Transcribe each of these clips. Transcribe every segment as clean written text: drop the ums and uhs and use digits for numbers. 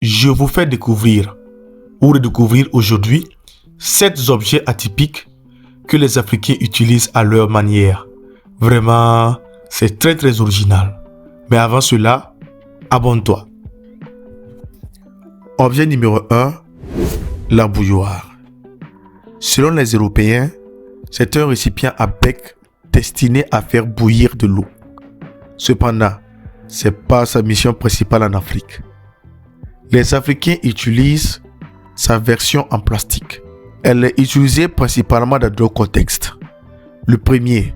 Je vous fais découvrir ou redécouvrir aujourd'hui 7 objets atypiques que les Africains utilisent à leur manière. Vraiment, c'est très original. Mais avant cela, abonne-toi. Objet numéro 1, la bouilloire. Selon les Européens, c'est un récipient à bec destiné à faire bouillir de l'eau. Cependant, ce n'est pas sa mission principale en Afrique. Les Africains utilisent sa version en plastique. Elle est utilisée principalement dans deux contextes. Le premier,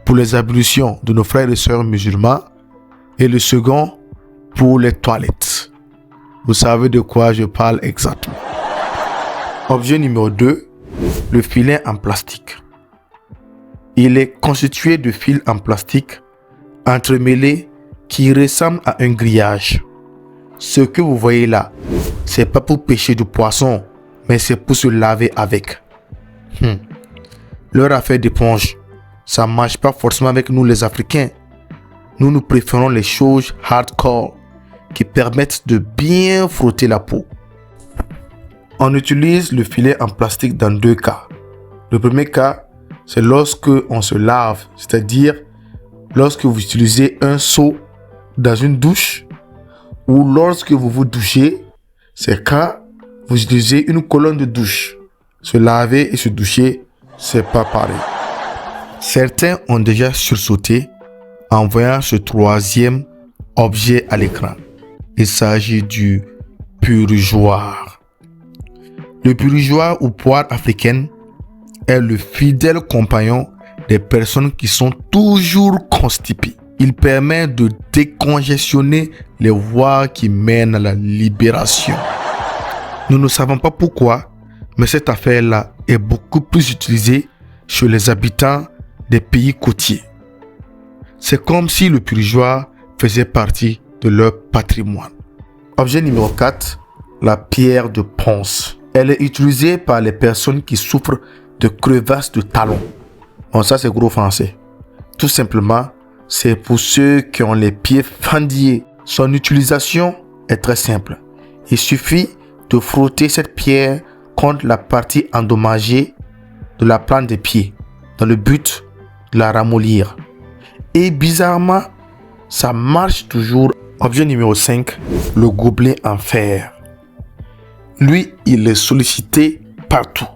pour les ablutions de nos frères et sœurs musulmans, et le second, pour les toilettes. Vous savez de quoi je parle exactement. Objet numéro 2, le filet en plastique. Il est constitué de fils en plastique entremêlés qui ressemblent à un grillage. Ce que vous voyez là, c'est pas pour pêcher du poisson, mais c'est pour se laver avec. Leur affaire d'éponge, ça marche pas forcément avec nous les Africains. Nous préférons les choses hardcore qui permettent de bien frotter la peau. On utilise le filet en plastique dans 2 cas. Le premier cas, c'est lorsque on se lave, c'est-à-dire lorsque vous utilisez un seau dans une douche ou lorsque vous vous douchez, c'est quand vous utilisez une colonne de douche. Se laver et se doucher, c'est pas pareil. Certains ont déjà sursauté en voyant ce 3e objet à l'écran. Il s'agit du purgeoir. Le purgeoir ou poire africaine est le fidèle compagnon des personnes qui sont toujours constipées. Il permet de décongestionner les voies qui mènent à la libération. Nous ne savons pas pourquoi, mais cette affaire-là est beaucoup plus utilisée chez les habitants des pays côtiers. C'est comme si le purgeoir faisait partie de leur patrimoine. Objet numéro 4, la pierre de ponce. Elle est utilisée par les personnes qui souffrent de crevasses de talons. Bon, ça c'est gros français. Tout simplement, c'est pour ceux qui ont les pieds fendillés. Son utilisation est très simple. Il suffit de frotter cette pierre contre la partie endommagée de la plante des pieds dans le but de la ramollir. Et bizarrement, ça marche toujours. Objet numéro 5, le gobelet en fer. Lui, il est sollicité partout.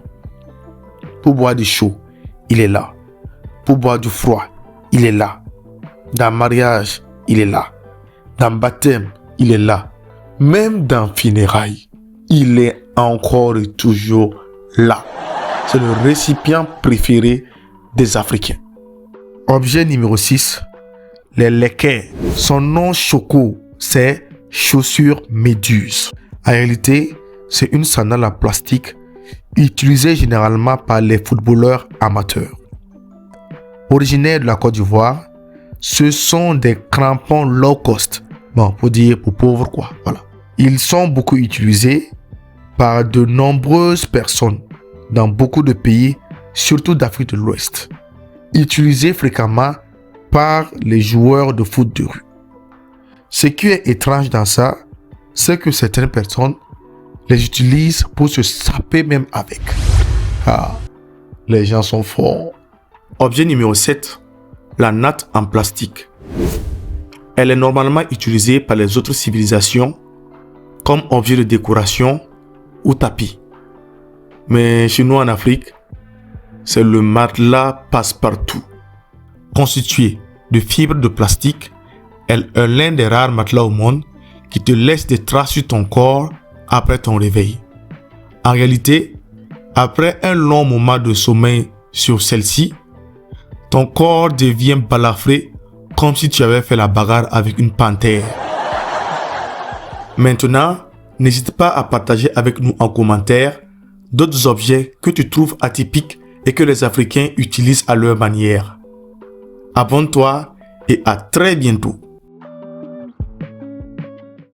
Pour boire du chaud, il est là. Pour boire du froid, il est là. Dans le mariage, il est là. Dans le baptême, il est là. Même dans le funérailles, il est encore et toujours là. C'est le récipient préféré des Africains. Objet numéro 6, les lekers. Son nom choco, c'est chaussure méduse. En réalité, c'est une sandale en plastique utilisée généralement par les footballeurs amateurs. Originaires de la Côte d'Ivoire, ce sont des crampons low cost. Bon, pour dire pour pauvres quoi, voilà. Ils sont beaucoup utilisés par de nombreuses personnes dans beaucoup de pays, surtout d'Afrique de l'Ouest. Utilisés fréquemment par les joueurs de foot de rue. Ce qui est étrange dans ça, c'est que certaines personnes les utilisent pour se saper même avec. Ah, les gens sont forts. Objet numéro 7, la natte en plastique. Elle est normalement utilisée par les autres civilisations comme objet de décoration ou tapis. Mais chez nous en Afrique, c'est le matelas passe-partout. Constitué de fibres de plastique, elle est l'un des rares matelas au monde qui te laisse des traces sur ton corps après ton réveil. En réalité, après un long moment de sommeil sur celle-ci, ton corps devient balafré comme si tu avais fait la bagarre avec une panthère. Maintenant, n'hésite pas à partager avec nous en commentaire d'autres objets que tu trouves atypiques et que les Africains utilisent à leur manière. Abonne-toi et à très bientôt.